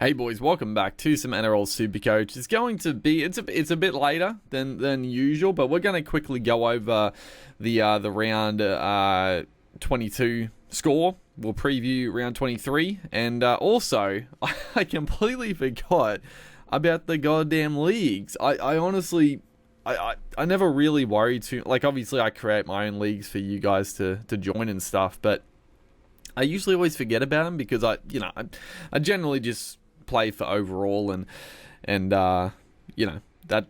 Hey boys, welcome back to some Nrl Supercoach. It's going to be it's a bit later than usual, but we're going to quickly go over the round 22 score. We'll preview round 23, and also I completely forgot about the goddamn leagues. I honestly I never really worry too. Like, obviously I create my own leagues for you guys to join and stuff, but I usually always forget about them because I generally just play for overall and that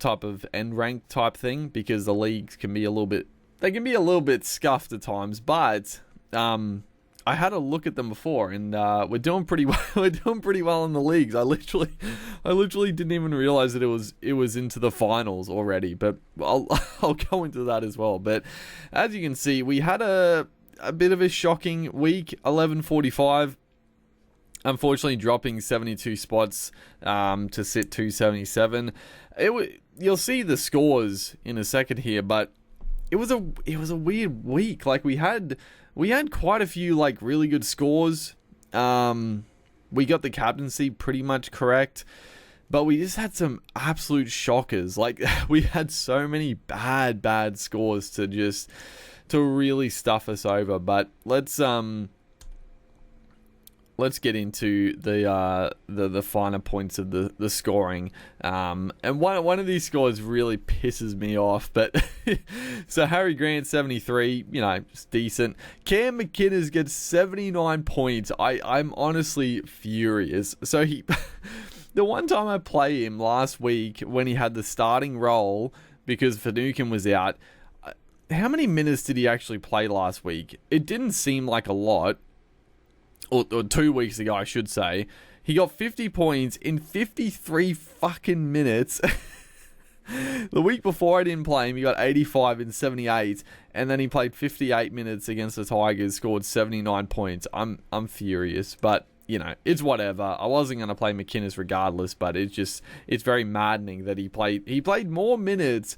type of end rank type thing, because the leagues can be a little bit scuffed at times. But I had a look at them before, and we're doing pretty well. We're doing pretty well in the leagues. I literally didn't even realize that it was into the finals already. But I'll go into that as well. But as you can see, we had a bit of a shocking week. 1145. Unfortunately, dropping 72 spots to sit 277. You'll see the scores in a second here, but it was a weird week. Like, we had quite a few like really good scores. We got the captaincy pretty much correct, but we just had some absolute shockers. Like, we had so many bad scores to really stuff us over. But let's get into the finer points of the scoring. And one of these scores really pisses me off. But so Harry Grant 73, it's decent. Cam McInnes gets 79 points. I'm honestly furious. So the one time I play him last week when he had the starting role because Finucane was out. How many minutes did he actually play last week? It didn't seem like a lot. Or 2 weeks ago, I should say. He got 50 points in 53 fucking minutes. The week before I didn't play him, he got 85 in 78, and then he played 58 minutes against the Tigers, scored 79 points. I'm furious, but it's whatever. I wasn't going to play McInnes regardless, but it's very maddening that he played more minutes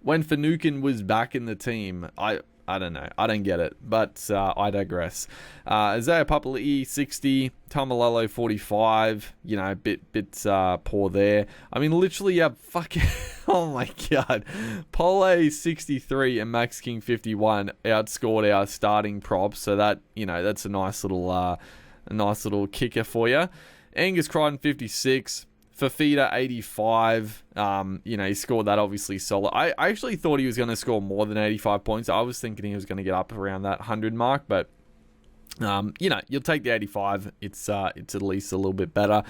when Finucane was back in the team. I don't know. I don't get it, but I digress. Isaiah Papali'i 60, Tamalolo 45. Bit poor there. I mean, literally, yeah, fucking. Oh my god, Pole 63 and Max King 51 outscored our starting props. So that that's a nice little kicker for you. Angus Crichton 56. Fafita 85, he scored that obviously solid. I actually thought he was going to score more than 85 points. I was thinking he was going to get up around that 100 mark, but you'll take the 85. It's at least a little bit better.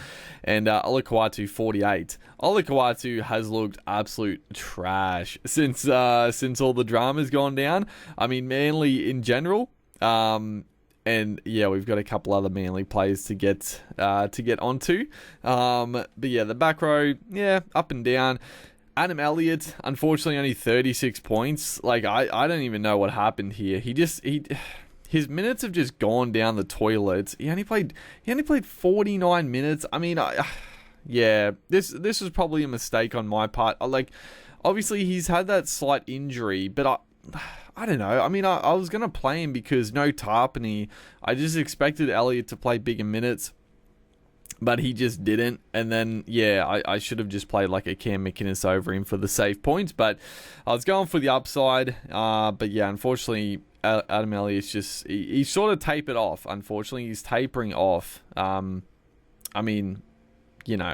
And Olakau'atu 48. Olakau'atu has looked absolute trash since all the drama's gone down. I mean, Manly in general. And yeah, we've got a couple other Manly players to get onto. But yeah, the back row, yeah, up and down. Adam Elliott, unfortunately, only 36 points. Like, I don't even know what happened here. His minutes have just gone down the toilet. He only played 49 minutes. I mean, yeah, this was probably a mistake on my part. Obviously he's had that slight injury, but I don't know. I mean, I was going to play him because no Tarpany. I just expected Elliott to play bigger minutes, but he just didn't. And then, yeah, I should have just played like a Cam McInnes over him for the save points, but I was going for the upside. But yeah, unfortunately, Adam Elliott's just, he sort of tapered off. Unfortunately, he's tapering off. I mean,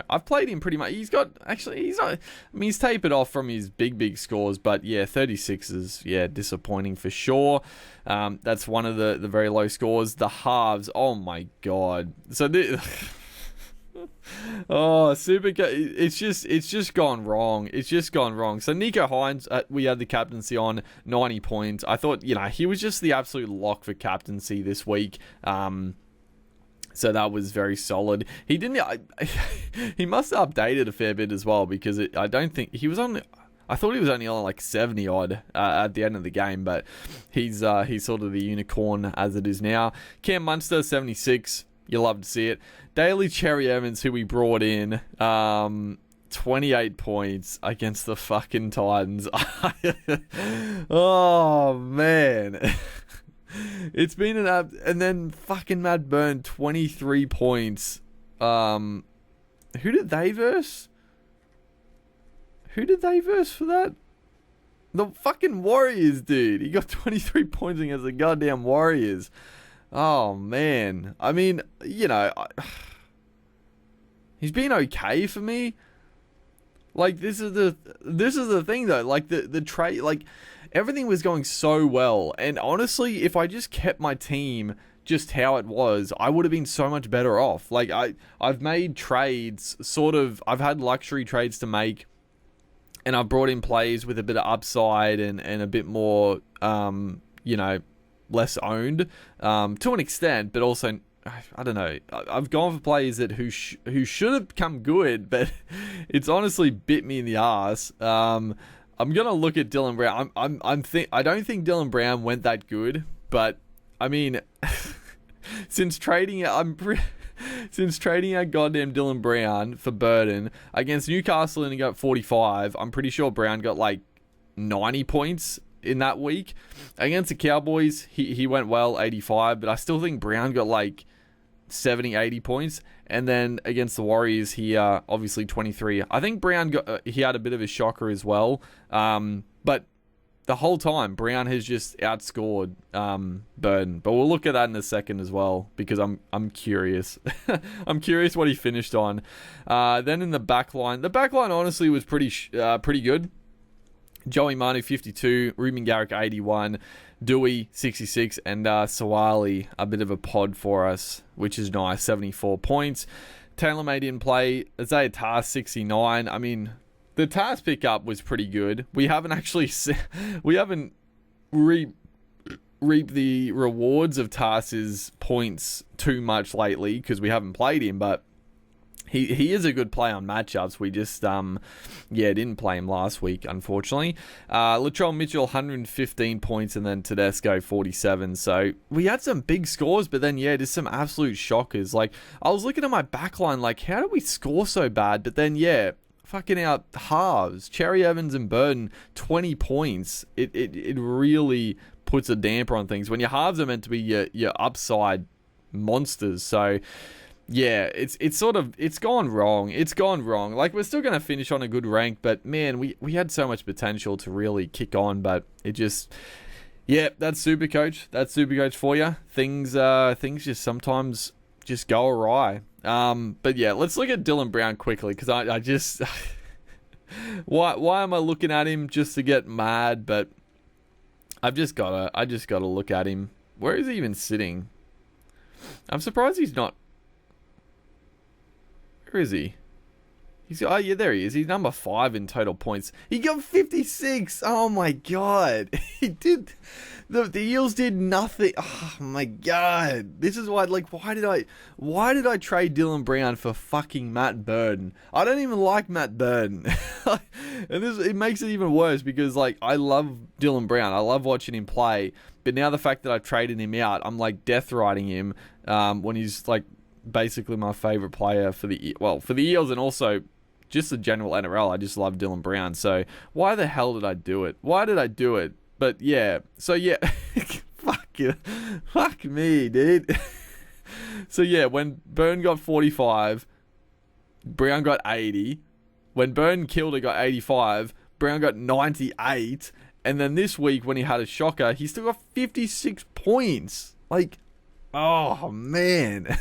I've played him pretty much. He's tapered off from his big scores, but yeah, 36 is, disappointing for sure. That's one of the very low scores. The halves, oh my god. So it's just gone wrong. It's just gone wrong. So Nico Hines, we had the captaincy on 90 points. I thought, he was just the absolute lock for captaincy this week. So that was very solid. He didn't. He must have updated a fair bit as well, because I don't think he was on. I thought he was only on like 70 odd at the end of the game, but he's sort of the unicorn as it is now. Cam Munster 76. You love to see it. Daly Cherry Evans, who we brought in, 28 points against the fucking Titans. Oh man. It's been and then fucking Matt Byrne 23 points Who did they verse? Who did they verse for that? The fucking Warriors, dude. He got 23 points against the goddamn Warriors. Oh, man. I mean, you know, he's been okay for me. Like, this is the thing, though. Like, the trade, like, everything was going so well. And honestly, if I just kept my team just how it was, I would have been so much better off. Like, I've made trades, sort of, I've had luxury trades to make. And I've brought in players with a bit of upside and a bit more, you know, less owned to an extent, but also, I don't know. I've gone for players that who should have come good, but it's honestly bit me in the ass. I'm gonna look at Dylan Brown. I don't think Dylan Brown went that good, but I mean, since trading out goddamn Dylan Brown for Burden against Newcastle and he got 45, I'm pretty sure Brown got like 90 points in that week. Against the Cowboys, he went well, 85, but I still think Brown got like 70, 80 points. And then against the Warriors, he obviously 23. I think Brown he had a bit of a shocker as well. But the whole time, Brown has just outscored Burden. But we'll look at that in a second as well, because I'm curious. I'm curious what he finished on. Then in the back line honestly was pretty good. Joey Manu 52, Ruben Garrick 81, Dewey 66, and Sawali a bit of a pod for us, which is nice, 74 points. Taylor made in play. Isaiah Tass 69. I mean, the Tass pickup was pretty good. We haven't actually reaped the rewards of Tass's points too much lately because we haven't played him, but he is a good play on matchups. We just didn't play him last week, unfortunately. Latrell Mitchell 115 points, and then Tedesco 47. So we had some big scores, but then just some absolute shockers. Like, I was looking at my backline, like, how did we score so bad? But then fucking out halves. Cherry Evans and Burden 20 points. It really puts a damper on things when your halves are meant to be your upside monsters. So yeah, it's gone wrong. It's gone wrong. Like, we're still going to finish on a good rank, but man, we had so much potential to really kick on, but it just, that's Supercoach. That's Supercoach for you. Things just sometimes just go awry. But yeah, let's look at Dylan Brown quickly, because I just, why am I looking at him just to get mad? But I just gotta look at him. Where is he even sitting? I'm surprised he's not. Where is he? There he is. He's number 5 in total points. He got 56. Oh my god. He did. The Eels did nothing. Oh my god. This is why. Like, why did I trade Dylan Brown for fucking Matt Burden? I don't even like Matt Burden. And it makes it even worse because, like, I love Dylan Brown. I love watching him play. But now the fact that I traded him out, I'm like death riding him when he's like basically my favorite player for the Eels, and also just the general NRL. I just love Dylan Brown. So why the hell did I do it? Why did I do it? But yeah, so yeah, fuck me, dude. So yeah, when Burn got 45, Brown got 80. When Burn killed, he got 85. Brown got 98. And then this week, when he had a shocker, he still got 56 points. Like, oh, man.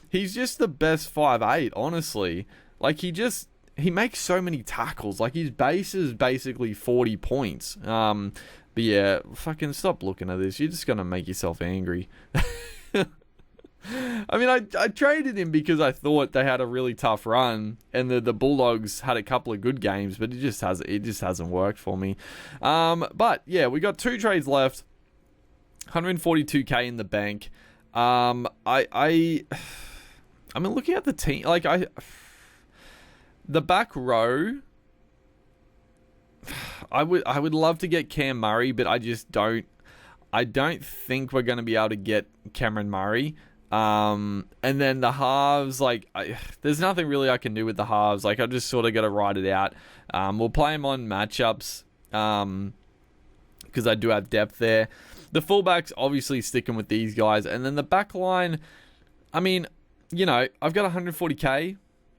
He's just the best 5'8", honestly. Like, he makes so many tackles. Like, his base is basically 40 points. But yeah, fucking stop looking at this. You're just going to make yourself angry. I mean, I traded him because I thought they had a really tough run, and the Bulldogs had a couple of good games, but it just hasn't worked for me. But yeah, we got 2 trades left. 142k in the bank. I mean, looking at the team, like the back row, I would love to get Cam Murray, but I don't think we're going to be able to get Cameron Murray. And then the halves, like, there's nothing really I can do with the halves. Like, I just sort of got to ride it out. We'll play them on matchups, because I do have depth there. The fullbacks, obviously sticking with these guys. And then the back line, I mean, you know, I've got 140k.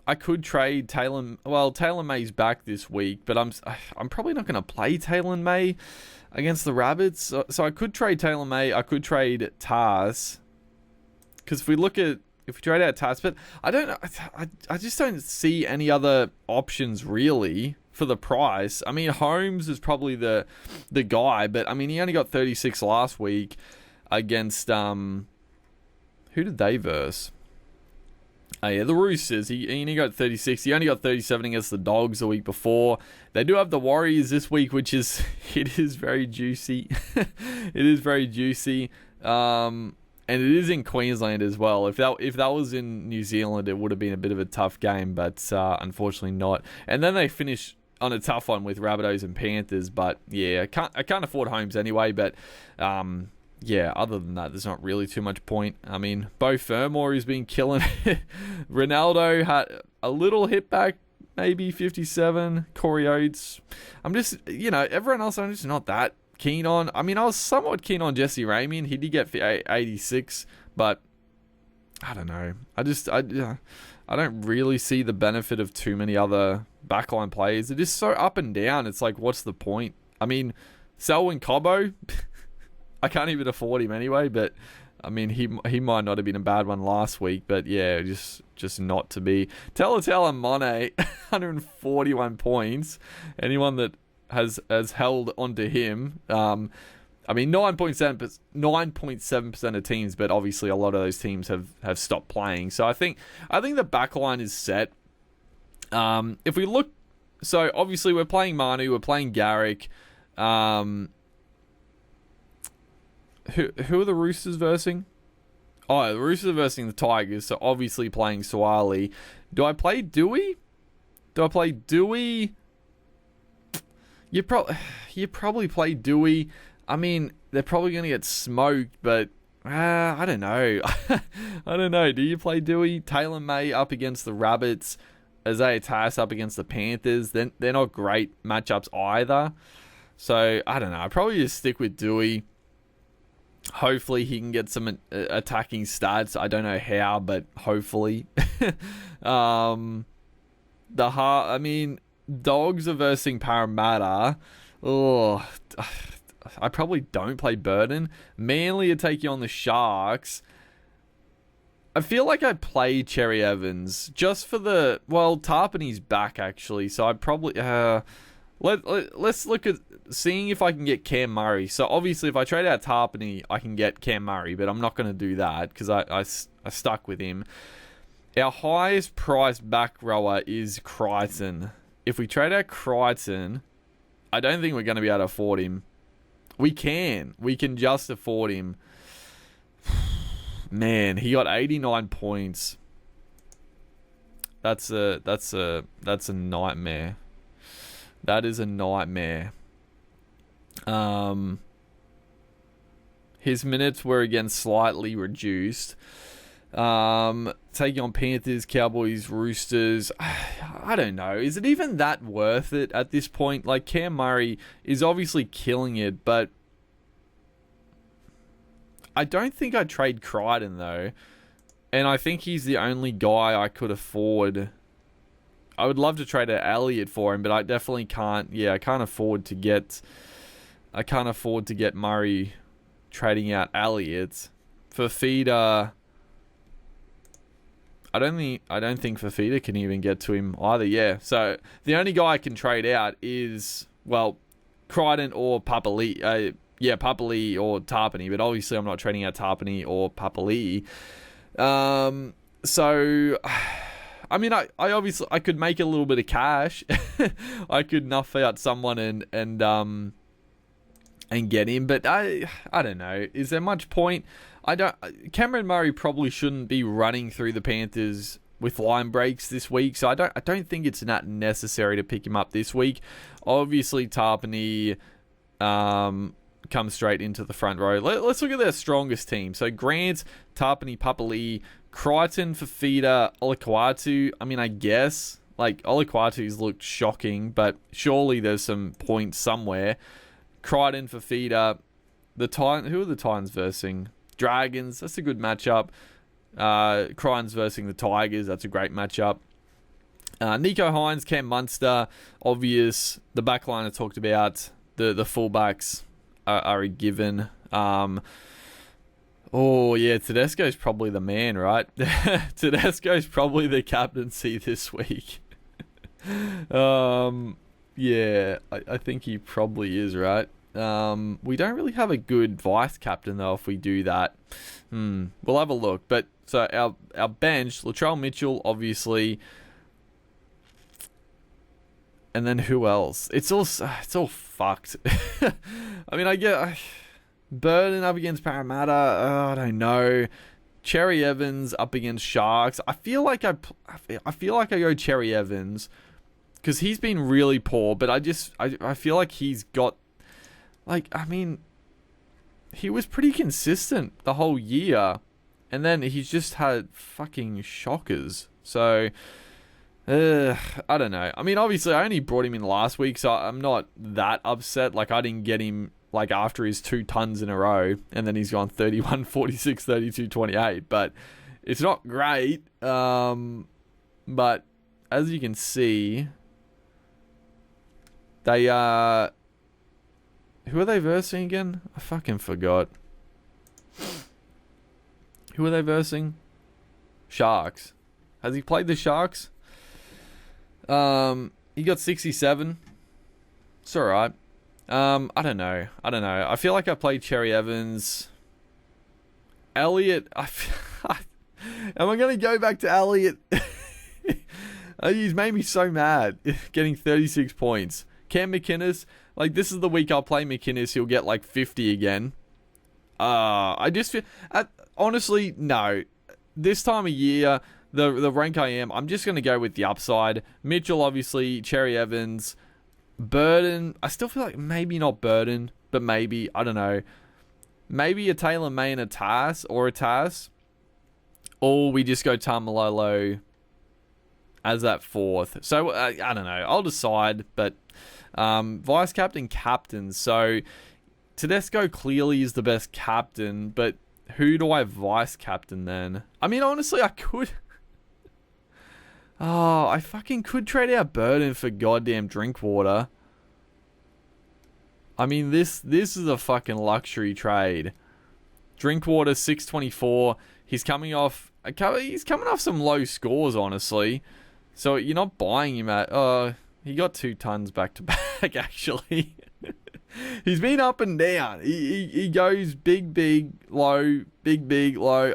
I could trade Taylor. Well, Taylor May's back this week, but I'm probably not going to play Taylor May against the Rabbits. So I could trade Taylor May. I could trade Tars. Because if we trade out Tars, but I just don't see any other options really for the price. I mean, Holmes is probably the guy, but I mean, he only got 36 last week against who did they verse? Oh yeah, the Roosters. He only got 36. He only got 37 against the Dogs the week before. They do have the Warriors this week, which is very juicy. It is very juicy. And it is in Queensland as well. If that was in New Zealand, it would have been a bit of a tough game, but unfortunately not. And then they finish on a tough one with Rabbitohs and Panthers. But yeah, I can't afford Holmes anyway. But yeah, other than that, there's not really too much point. I mean, Beau Fermor has been killing it. Ronaldo had a little hit back, maybe 57. Corey Oates. I'm just, everyone else I'm just not that keen on. I mean, I was somewhat keen on Jesse Ramien. He did get 86, but I don't know. I don't really see the benefit of too many other backline players. They're just so up and down. It's like, what's the point? I mean, Selwyn Cobbo, I can't even afford him anyway, but I mean, he might not have been a bad one last week, but yeah, just not to be. Talatala Mane, 141 points. Anyone that has held onto him, I mean, 9.7% of teams, but obviously a lot of those teams have stopped playing. So I think the backline is set. If we look, so obviously we're playing Manu, we're playing Garrick. Who are the Roosters versing? Oh, the Roosters are versing the Tigers, so obviously playing Suaalii. Do I play Dewey? You probably play Dewey. I mean, they're probably going to get smoked, but I don't know. I don't know. Do you play Dewey? Taylor May up against the Rabbits. Isaiah Tass up against the Panthers. They're not great matchups either. So, I don't know. I'd probably just stick with Dewey. Hopefully he can get some attacking stats. I don't know how, but hopefully. I mean, Dogs are versing Parramatta. Oh, I probably don't play Burden. Manly are taking on the Sharks. I feel like I play Cherry Evans just for Tarpany's back actually, so I probably let's look at seeing if I can get Cam Murray. So obviously if I trade out Tarpany, I can get Cam Murray, but I'm not going to do that because I stuck with him. Our highest priced back rower is Crichton. If we trade out Crichton, I don't think we're going to be able to afford him. We can just afford him. Man, he got 89 points. That's a nightmare. That is a nightmare. His minutes were again slightly reduced. Taking on Panthers, Cowboys, Roosters. I don't know. Is it even that worth it at this point? Like, Cam Murray is obviously killing it, but I don't think I'd trade Crichton though. And I think he's the only guy I could afford. I would love to trade an Elliott for him, but I definitely can't. Yeah, I can't afford to get Murray trading out Elliott. Fafita, I don't think Fafita can even get to him either. Yeah, so the only guy I can trade out is Crichton or Papali'i. Papali'i or Tarpany, but obviously I'm not trading out Tarpany or Papali'i. So, I mean, I obviously I could make a little bit of cash. I could nuff out someone and get him, but I don't know. Is there much point? Cameron Murray probably shouldn't be running through the Panthers with line breaks this week, so I don't think it's not necessary to pick him up this week. Obviously, Tarpany comes straight into the front row. Let's look at their strongest team. So Grant, Tarpany, Papali'i, Crichton, Fafita, Olakwatu. I mean, I guess Olakwatu's looked shocking, but surely there's some points somewhere. Crichton, Fafita, the Titans. Who are the Titans versing? Dragons. That's a good matchup. Crichton's versing the Tigers. That's a great matchup. Nico Hines, Cam Munster, obvious. The back line I talked about. The fullbacks are a given. Oh, yeah, Tedesco's probably the man, right? Tedesco's probably the captaincy this week. Yeah, I think he probably is, right? We don't really have a good vice-captain, though, if we do that. We'll have a look. But, so, our bench, Latrell Mitchell, obviously. And then who else? It's all fucked. I mean, I get... Burden up against Parramatta. I don't know. Cherry Evans up against Sharks. I feel like I go Cherry Evans because he's been really poor. But I feel like he's got I mean, he was pretty consistent the whole year, and then he's just had fucking shockers. So I don't know. I mean, obviously I only brought him in last week, so I'm not that upset. Like I didn't get him. After his 2 tons in a row, and then he's gone 31, 46, 32, 28. But it's not great. But as you can see, they who are they versing again? I fucking forgot. Who are they versing? Sharks. Has he played the Sharks? He got 67. It's alright. I don't know. I feel like I played Cherry Evans. Elliot. Am I going to go back to Elliot? He's made me so mad. Getting 36 points. Cam McInnes. This is the week I'll play McInnes. He'll get 50 again. I just feel... honestly, no. This time of year, the rank I'm just going to go with the upside. Mitchell, obviously. Cherry Evans. Burden, I still feel like maybe not Burden, but maybe, I don't know. Maybe a Taylor May and a Tass, or we just go Tamalolo as that 4th. So, I don't know. I'll decide, but vice-captain. So, Tedesco clearly is the best captain, but who do I vice-captain then? I mean, honestly, I could... Oh, I fucking could trade out Burden for goddamn Drinkwater. I mean, this is a fucking luxury trade. Drinkwater 624. He's coming off some low scores, honestly. So you're not buying him at... he got 2 tons back to back, actually. He's been up and down. He goes big, low, big, low.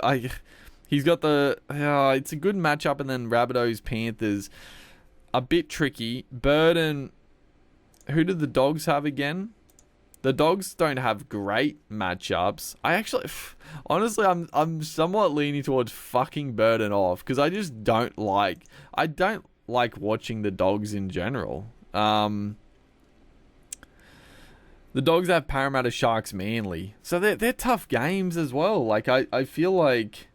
He's got the... it's a good matchup, and then Rabbitohs, Panthers. A bit tricky. Burden... Who did the Dogs have again? The Dogs don't have great matchups. Honestly, I'm somewhat leaning towards fucking Burden off, because I just don't like... I don't like watching the Dogs in general. The Dogs have Parramatta, Sharks, Manly. So they're tough games as well. I feel like...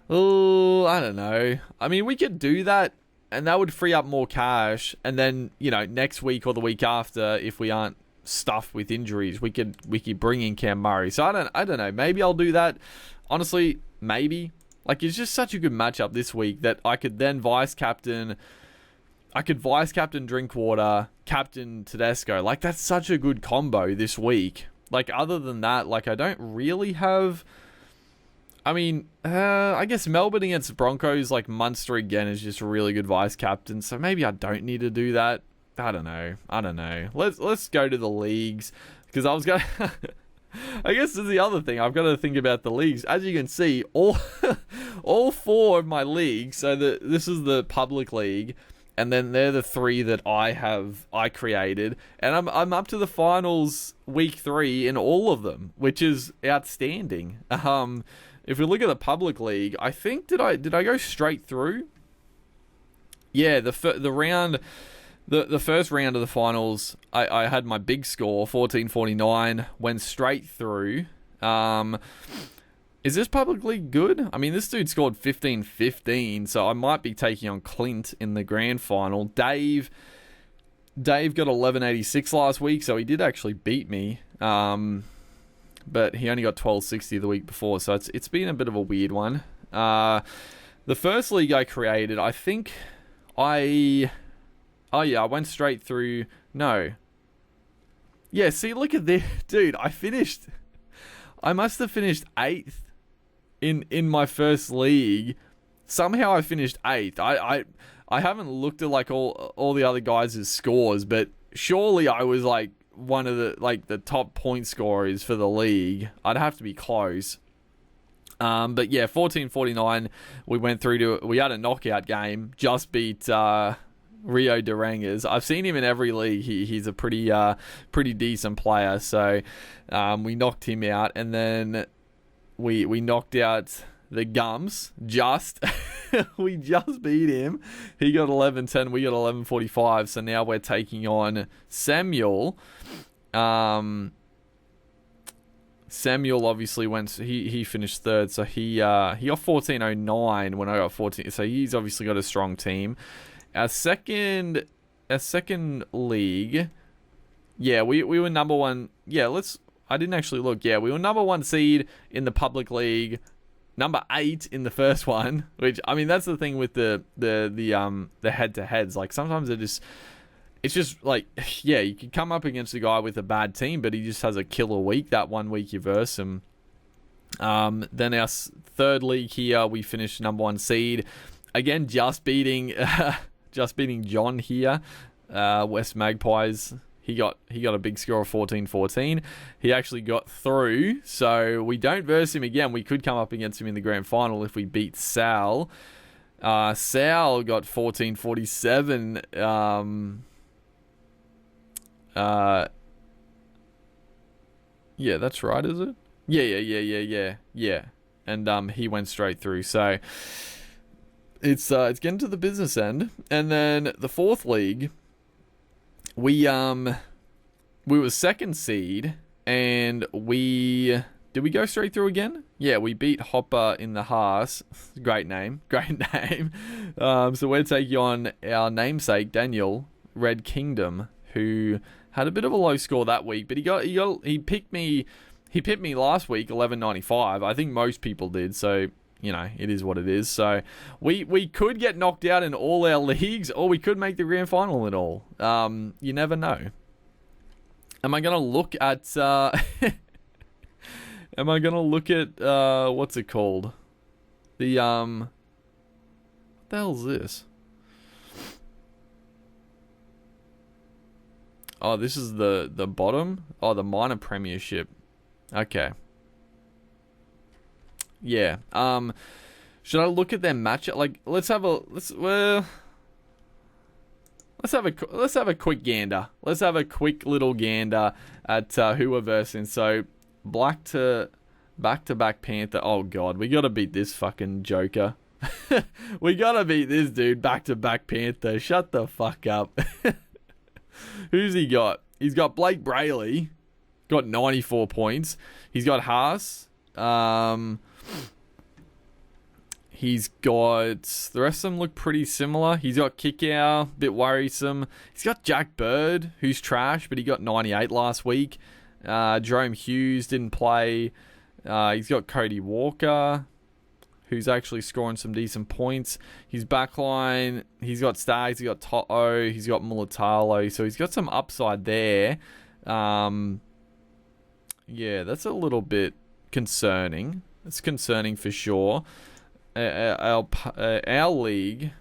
Oh, I don't know. I mean, we could do that, and that would free up more cash. And then, next week or the week after, if we aren't stuffed with injuries, we could bring in Cam Murray. So I don't know. Maybe I'll do that. Honestly, maybe. It's just such a good matchup this week that I could then vice-captain. I could vice-captain Drinkwater, captain Tedesco. That's such a good combo this week. Other than that, I don't really have... I mean, I guess Melbourne against Broncos, Munster again is just a really good vice-captain, so maybe I don't need to do that. I don't know. Let's go to the leagues, because I was going to... I guess this is the other thing. I've got to think about the leagues. As you can see, all 4 of my leagues, so this is the public league, and then they're the 3 that I created, and I'm up to the finals week 3 in all of them, which is outstanding. If we look at the public league, I think did I go straight through? Yeah, the first round of the finals, I had my big score 1449, went straight through. Is this public league good? I mean, this dude scored 15-15, so I might be taking on Clint in the grand final. Dave got 1186 last week, so he did actually beat me. But he only got 1260 the week before, so it's been a bit of a weird one. The first league I created, I think I went straight through. No. Yeah, see, look at this. Dude, I must have finished 8th in my first league. Somehow I finished 8th. I haven't looked at like all the other guys' scores, but surely I was like one of the top point scorers for the league. I'd have to be close. But yeah, 14-49, we went through to, we had a knockout game, just beat Rio Durangas. I've seen him in every league. He's a pretty decent player, so we knocked him out, and then we knocked out the Gums, we just beat him. He got 11-10, we got 11-45, so now we're taking on Samuel. Samuel obviously went. He finished 3rd, so he got 14-09 when I got 14. So he's obviously got a strong team. Our second league, yeah, we were number 1. Yeah, I didn't actually look. Yeah, we were number 1 seed in the public league, number 8 in the first one. Which, I mean, that's the thing with the head to heads. Like sometimes it's just like, yeah, you can come up against a guy with a bad team, but he just has a killer week. That 1 week you verse him. Then our third league here, we finished number 1 seed. Again, just beating John here. West Magpies. He got a big score of 14-14. He actually got through, so we don't verse him again. We could come up against him in the grand final if we beat Sal. Sal got 14-47. Yeah, that's right, is it? Yeah. And he went straight through. So it's getting to the business end. And then the fourth league, we were 2nd seed, and did we go straight through again? Yeah, we beat Hopper in the Haas. Great name. So we're taking on our namesake Daniel Red Kingdom, who had a bit of a low score that week, but he picked me last week 11.95. I think most people did, so you know, it is what it is. So we could get knocked out in all our leagues, or we could make the grand final at all. You never know. Am I gonna look at what's it called? What the hell's this? Oh, this is the bottom? Oh, the minor premiership. Okay. Yeah. Should I look at their matchup? Like, let's have a quick gander. Let's have a quick little gander at who we're versing. So, back-to-back Panther. Oh god, we gotta beat this fucking Joker. We gotta beat this dude. Back-to-back Panther. Shut the fuck up. Who's he got? He's got Blake Brayley. Got 94 points. He's got Haas. He's got... The rest of them look pretty similar. He's got Kickow, bit worrisome. He's got Jack Bird, who's trash, but he got 98 last week. Jerome Hughes didn't play. He's got Cody Walker, who's actually scoring some decent points. His backline, he's got Stags, he's got Toto, he's got Mulatalo, so he's got some upside there. Yeah, that's a little bit concerning. It's concerning for sure. Our league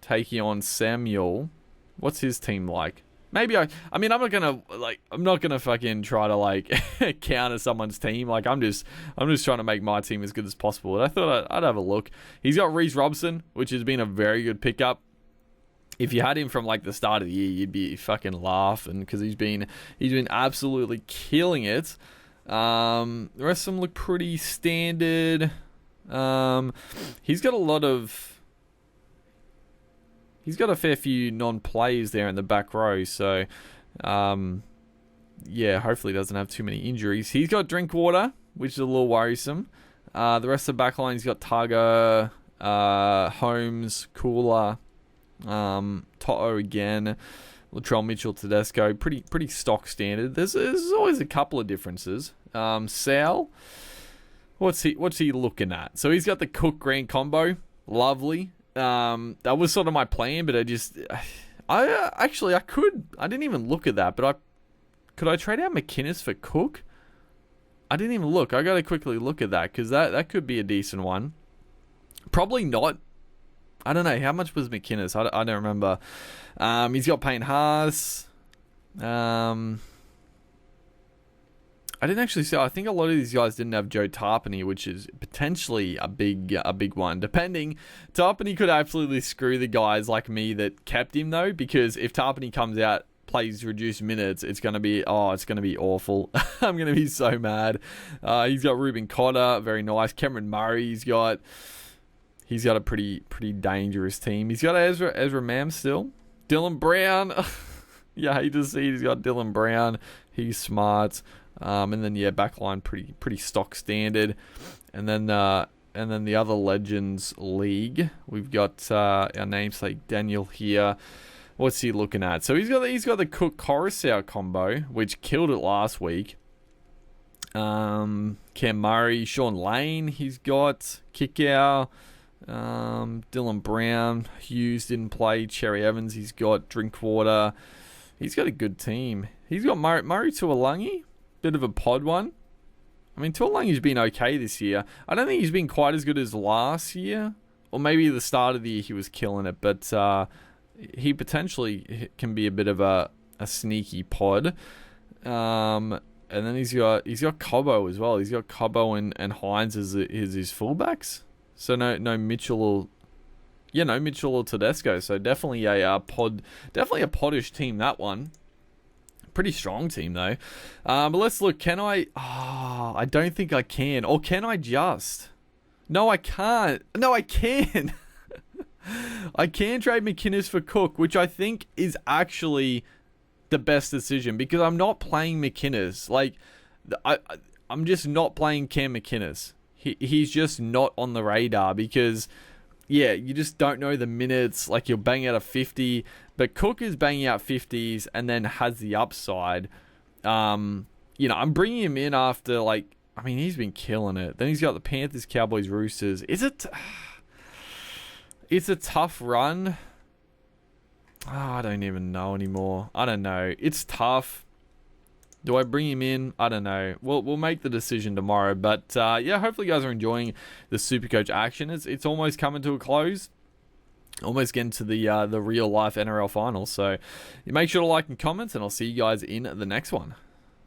taking on Samuel. What's his team like? Maybe I'm not gonna fucking try to like counter someone's team. Like I'm just trying to make my team as good as possible. But I thought I'd have a look. He's got Reece Robson, which has been a very good pickup. If you had him from like the start of the year, you'd be fucking laughing because he's been absolutely killing it. The rest of them look pretty standard. He's got a fair few non-players there in the back row, so yeah, hopefully he doesn't have too many injuries. He's got Drinkwater, which is a little worrisome. The rest of the back line, he's got Targa, Holmes, Cooler, Toto again, Latrell Mitchell, Tedesco, pretty stock standard. There's always a couple of differences. Sal, what's he looking at? So he's got the Cook Green combo, lovely. That was sort of my plan, but I didn't even look at that, but could I trade out McInnes for Cook? I didn't even look. I got to quickly look at that because that could be a decent one. Probably not. I don't know. How much was McInnes? I don't remember. He's got Payne Haas. I didn't actually see. I think a lot of these guys didn't have Joe Tarpany, which is potentially a big one. Depending, Tarpany could absolutely screw the guys like me that kept him though, because if Tarpany comes out, plays reduced minutes, it's gonna be awful. I'm gonna be so mad. He's got Ruben Cotter, very nice. Cameron Murray, he's got a pretty dangerous team. He's got Ezra Mam still. Dylan Brown. Yeah, I hate to see he's got Dylan Brown. He's smart. And then backline pretty stock standard. And then the other Legends League, we've got our namesake Daniel here. What's he looking at? So he's got the Cook Coruscant combo, which killed it last week. Cam Murray, Sean Lane, he's got Kickow, Dylan Brown, Hughes didn't play, Cherry Evans, he's got Drinkwater. He's got a good team. He's got Murray Tuolangi, bit of a pod one. I mean, Tuolangi's been okay this year. I don't think he's been quite as good as last year, or maybe the start of the year he was killing it, but he potentially can be a bit of a sneaky pod. And then he's got Cobbo as well. He's got Cobbo and Hines as his fullbacks. So no Mitchell or Tedesco. So definitely a poddish team, that one. Pretty strong team though. But let's look. Can I? I don't think I can. Or can I just? No, I can't. No, I can. I can trade McInnes for Cook, which I think is actually the best decision because I'm not playing McInnes. Like, I'm just not playing Cam McInnes. He's just not on the radar because, yeah, you just don't know the minutes. Like, you'll bang out a 50, but Cook is banging out 50s and then has the upside. I'm bringing him in after, he's been killing it. Then he's got the Panthers, Cowboys, Roosters. It's a tough run. I don't even know anymore. I don't know. It's tough. Do I bring him in? I don't know. We'll make the decision tomorrow. But hopefully you guys are enjoying the Supercoach action. It's almost coming to a close. Almost getting to the real life NRL finals. So you make sure to like and comment, and I'll see you guys in the next one.